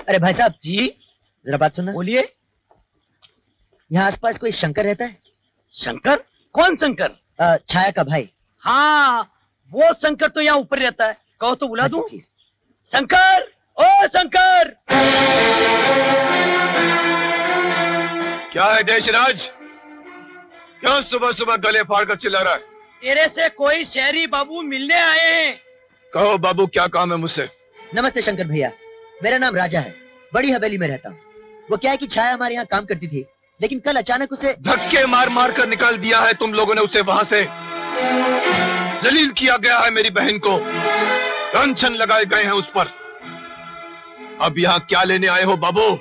अरे भाई साहब जी, जरा बात सुनना। बोलिए। यहाँ आसपास कोई शंकर रहता है? शंकर? कौन शंकर? छाया का भाई। हाँ, वो शंकर तो यहाँ ऊपर रहता है। कहो तो बुला दूं? प्लीज। शंकर, ओ शंकर! क्या है देशराज? क्यों सुबह सुबह गले फाड़ कर चिल्ला रहा है? तेरे से कोई शहरी बाबू मिलने आए हैं। कहो बाबू, क्या काम है मुझसे? नमस्ते शंकर भैया, मेरा नाम राजा है, बड़ी हवेली में रहता हूँ। वो क्या है कि छाया हमारे यहाँ काम करती थी, लेकिन कल अचानक उसे धक्के मार मार कर निकाल दिया है तुम लोगों ने उसे वहां से। जलील किया गया है मेरी बहन को, लांछन लगाए गए हैं उस पर। अब यहाँ क्या लेने आए हो बाबू?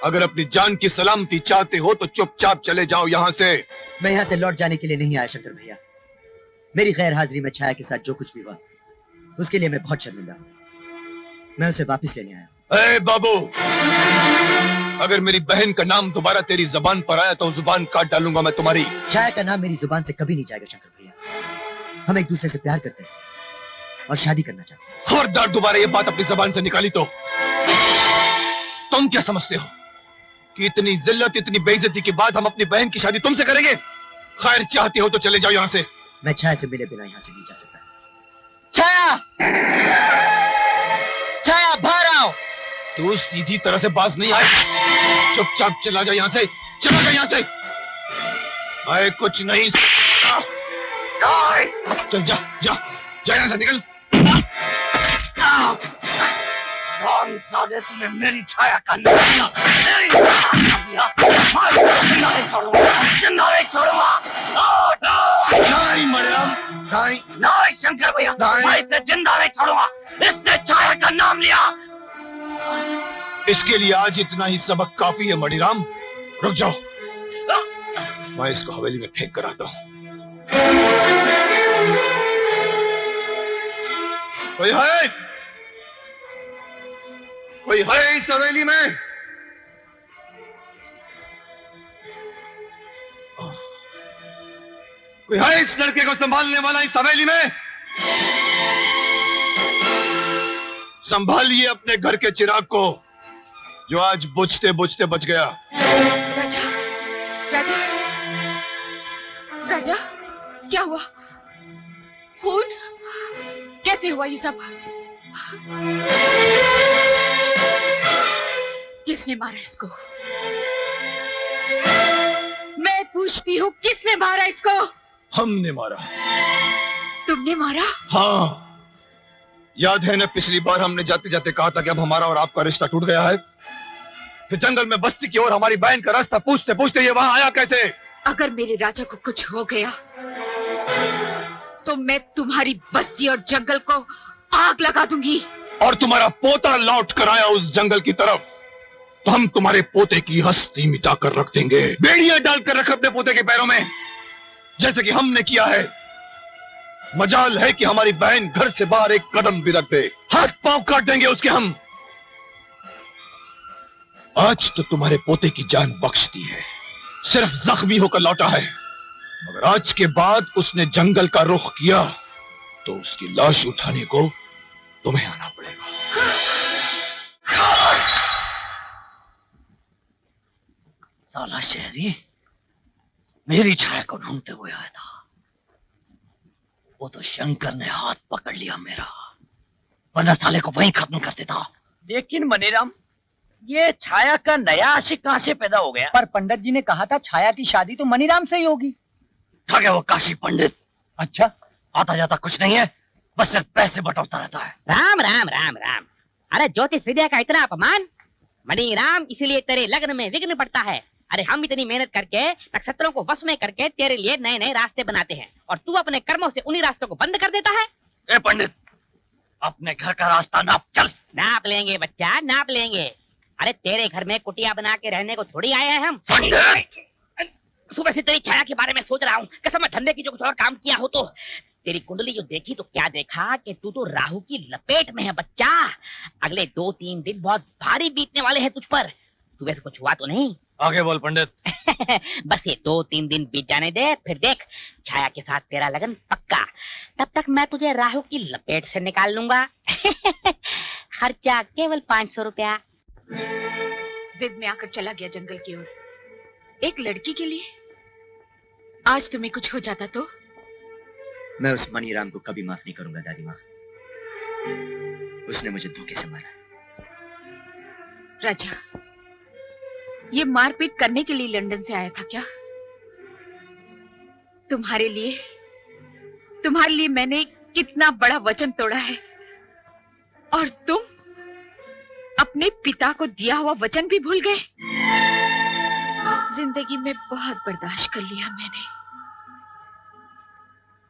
अगर अपनी जान की सलामती चाहते हो तो चुपचाप चले जाओ यहाँ से। मैं यहाँ से लौट जाने के लिए नहीं आया शंकर भैया। मेरी गैर हाजिरी में छाया के साथ जो कुछ भी हुआ उसके लिए मैं बहुत शर्मिंदा हूँ। मैं उसे वापस लेने आया। ए बाबू, अगर मेरी बहन का नाम दोबारा तेरी जुबान पर आया तो जुबान काट डालूंगा मैं तुम्हारी। छाया का नाम मेरी जुबान से कभी नहीं जाएगा शंकर भैया। हम एक दूसरे से प्यार करते हैं और शादी करना चाहते हैं। खबरदार दोबारा ये बात अपनी जुबान से निकाली तो तुम क्या समझते हो कि इतनी जिल्लत, इतनी बेइज्जती के बाद हम अपनी बहन की शादी तुमसे करेंगे? खैर, चाहते हो तो चले जाओ यहाँ से। मैं छाया से मिले बिना यहाँ से नहीं जा सकता। छाया! छाया, बाहर आओ! तू सीधी तरह से बाज नहीं आए। चुपचाप चला जा यहाँ से, चला जा यहाँ से। आए कुछ नहीं। चल जा जा जा यहाँ से, निकल। तूने मेरी छाया का नाम लिया, मेरी छाया का लिया। जिंदा नहीं छोड़ूंगा, जिंदा नहीं छोड़ूंगा। नहीं मरियम, नहीं नहीं शंकर भैया, मैं इसे जिंदा नहीं छोड़ूंगा। इसने छाया का नाम लिया। इसके लिए आज इतना ही सबक काफी है मणिराम। रुक जाओ, मैं इसको हवेली में फेंक कर आता हूं। कोई है? कोई है इस हवेली में? कोई है इस लड़के को संभालने वाला इस हवेली में? संभालिए अपने घर के चिराग को जो आज बुझते बुझते बच गया। राजा, राजा, राजा, क्या हुआ? खून? कैसे हुआ ये सब? किसने मारा इसको? मैं पूछती हूँ, किसने मारा इसको? हमने मारा। तुमने मारा? हाँ, याद है ना पिछली बार हमने जाते जाते कहा था कि अब हमारा और आपका रिश्ता टूट गया है। फिर जंगल में बस्ती की ओर हमारी बहन का रास्ता पूछते पूछते ये वहां आया कैसे? अगर मेरे राजा को कुछ हो गया तो मैं तुम्हारी बस्ती और जंगल को आग लगा दूंगी। और तुम्हारा पोता लौट कर आया उस जंगल की तरफ तो हम तुम्हारे पोते की हस्ती मिटा कर रख देंगे। बेड़ियां डालकर रख अपने पोते के पैरों में, जैसे कि हमने किया है। मजाल है कि हमारी बहन घर से बाहर एक कदम भी रख दे, हाथ पांव काट देंगे उसके हम। आज तो तुम्हारे पोते की जान बख्श दी है, सिर्फ जख्मी होकर लौटा है, मगर आज के बाद उसने जंगल का रुख किया तो उसकी लाश उठाने को तुम्हें आना पड़ेगा। साला शहरी मेरी छाया को ढूंढते हुए आया था। वो तो शंकर ने हाथ पकड़ लिया मेरा, वरना साले को वहीं खत्म कर देता। लेकिन मनीराम, ये छाया का नया आशिक कहां से पैदा हो गया? पर पंडित जी ने कहा था छाया की शादी तो मनीराम से ही होगी। था क्या वो काशी पंडित? अच्छा, आता जाता कुछ नहीं है, बस सिर्फ पैसे बटोरता रहता है। राम राम राम राम। अरे ज्योतिष विद्या का इतना अपमान? मणिराम, इसीलिए तेरे लग्न में विघ्न पड़ता है। अरे हम इतनी मेहनत करके नक्षत्रों को वश में करके तेरे लिए नए नए रास्ते बनाते हैं और तू अपने कर्मों से उन्हीं रास्तों को बंद कर देता है। ए पंडित, अपने घर का रास्ता नाप चल। नाप लेंगे बच्चा, नाप लेंगे। अरे तेरे घर में कुटिया बना के रहने को थोड़ी आए हैं हम। सुबह से तेरी छाया के बारे में सोच रहा हूँ, कसम धंधे की जो कुछ और काम किया हो तो। तेरी कुंडली जो देखी तो क्या देखा कि तू तो राहु की लपेट में है बच्चा। अगले 2-3 दिन बहुत भारी बीतने वाले हैं तुझ पर। सुबह से कुछ हुआ तो नहीं? आगे बोल पंडित। बस ये 2-3 दिन बीत जाने दे, फिर देख छाया के साथ तेरा लगन पक्का। तब तक मैं तुझे राहु की लपेट से निकाल लूंगा। खर्चा केवल 500 रुपया। जिद में आकर चला गया जंगल की ओर, एक लड़की के लिए। आज तुम्हें कुछ हो जाता तो? मैं उस मनीराम को कभी माफ नहीं करूंगा दादी माँ। उसने मुझे धोखे से मारा। राजा, ये मारपीट करने के लिए लंदन से आया था क्या? तुम्हारे लिए मैंने कितना बड़ा वचन तोड़ा है, और तुम अपने पिता को दिया हुआ वचन भी भूल गए। जिंदगी में बहुत बर्दाश्त कर लिया मैंने।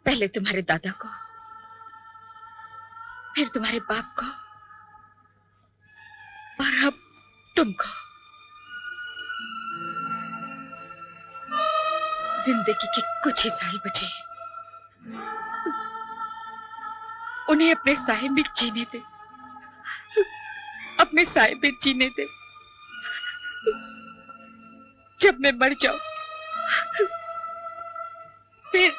पहले तुम्हारे दादा को, फिर तुम्हारे बाप को, और अब तुमको। जिंदगी के कुछ ही साल बचे हैं, उन्हें अपने साए में जीने दे, अपने साए में जीने दे। जब मैं मर जाऊं, फिर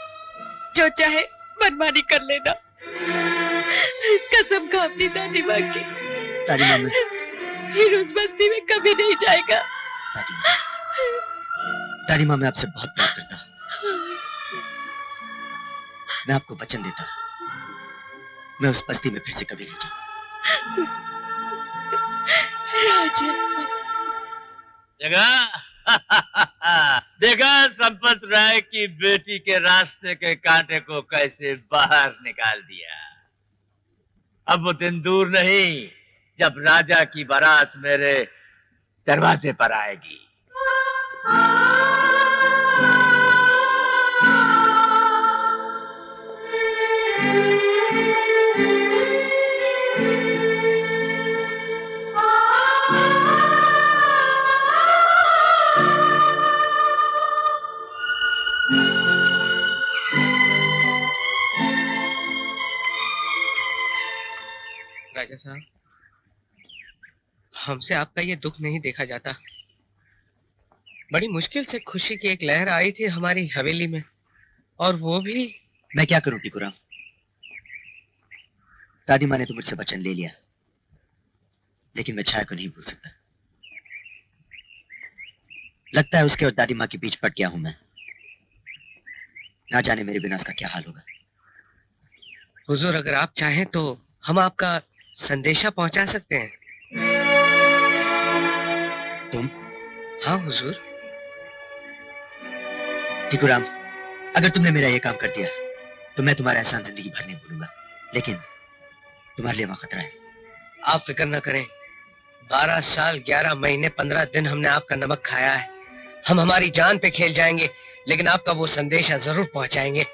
जो चाहे मनमानी कर लेना। कसम खा अपनी दादी माँ की। दादी माँ, फिर उस बस्ती में कभी नहीं जाएगा। दादी माँ, मैं आपसे बहुत प्यार करता हूँ। मैं आपको वचन देता हूँ, मैं उस बस्ती में फिर से कभी नहीं जाऊंगा। जगह देखा संपत राय की बेटी के रास्ते के कांटे को कैसे बाहर निकाल दिया। अब वो दिन दूर नहीं जब राजा की बारात मेरे दरवाजे पर आएगी। राजा साहब, हमसे आपका ये दुख नहीं देखा जाता। बड़ी मुश्किल से खुशी की एक लहर आई थी हमारी हवेली में, और वो भी। मैं क्या करूं टिकुराम? दादी माँ ने तो मुझसे वचन ले लिया, लेकिन मैं छाया को नहीं भूल सकता। लगता है उसके और दादी माँ के बीच पट गया हूं मैं। ना जाने मेरे बिना उसका क्या हाल होगा। हुजूर, अगर आप चाहें तो हम आपका संदेशा पहुंचा सकते हैं। तुम? हाँ हुजूर। टिकुराम, अगर तुमने मेरा ये काम कर दिया तो मैं तुम्हारा एहसान जिंदगी भर नहीं भूलूंगा, लेकिन तुम्हारे लिए वहां खतरा है। आप फिक्र न करें। 12 साल 11 महीने 15 दिन हमने आपका नमक खाया है। हम हमारी जान पे खेल जाएंगे, लेकिन आपका वो संदेशा जरूर पहुंचाएंगे।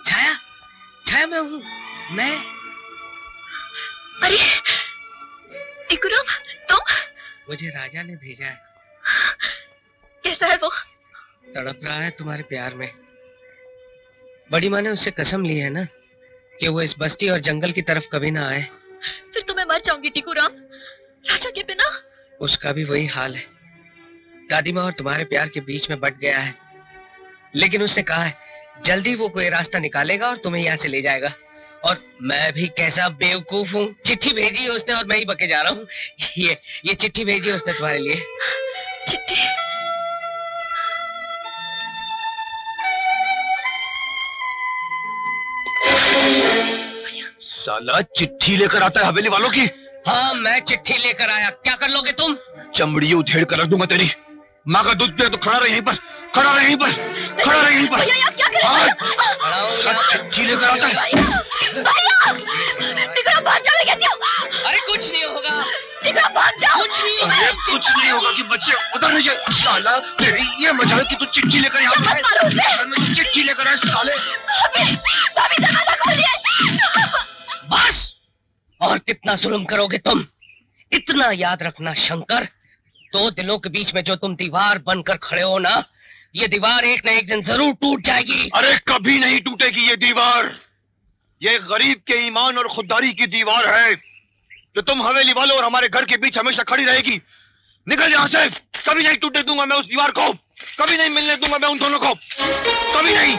छाया, छाया मैं हूँ, मैं। अरे टिकुराम, तुम? मुझे राजा ने भेजा है। कैसा है वो? तड़प रहा है तुम्हारे प्यार में। बड़ी माँ ने उससे कसम ली है ना कि वो इस बस्ती और जंगल की तरफ कभी ना आए। फिर तो मैं मर जाऊंगी टिकुराम, राजा के बिना। उसका भी वही हाल है। दादी माँ और तुम्हारे प्यार के बीच में बट गया है, लेकिन उसने कहा है जल्दी वो कोई रास्ता निकालेगा और तुम्हें यहाँ से ले जाएगा। और मैं भी कैसा बेवकूफ हूँ, चिट्ठी भेजी है उसने और मैं ही बके जा रहा हूँ। ये चिट्ठी भेजी है उसने तुम्हारे लिए। चिट्ठी? साला चिट्ठी लेकर आता है हवेली वालों की। हाँ, मैं चिट्ठी लेकर आया। क्या कर लोगे तुम? चमड़ी उधेड़ कर रख दूंगा तेरी। माँ का दूध पिया तो खड़ा रहे यहीं पर, खड़ा रहे यहीं पर, खड़ा रहे यहीं पर। चिट्ठी लेकर आता है। अरे कुछ नहीं होगा, कुछ नहीं होगा कि बच्चे उधर नहीं जाए। साला तेरी ये मजा है कि तू चिट्ठी लेकर यहाँ पे चिट्ठी लेकर आए साले। बस, और कितना जुल्म करोगे तुम? इतना याद रखना शंकर, 2 दिलों के बीच में जो तुम दीवार बनकर खड़े हो ना, ये दीवार एक न एक दिन जरूर टूट जाएगी। अरे कभी नहीं टूटेगी ये दीवार। ये गरीब के ईमान और खुददारी की दीवार है जो तुम हवेली वालों और हमारे घर के बीच हमेशा खड़ी रहेगी। निकल यहाँ से। कभी नहीं टूटने दूंगा मैं उस दीवार को, कभी नहीं मिलने दूंगा मैं उन दोनों को, कभी नहीं।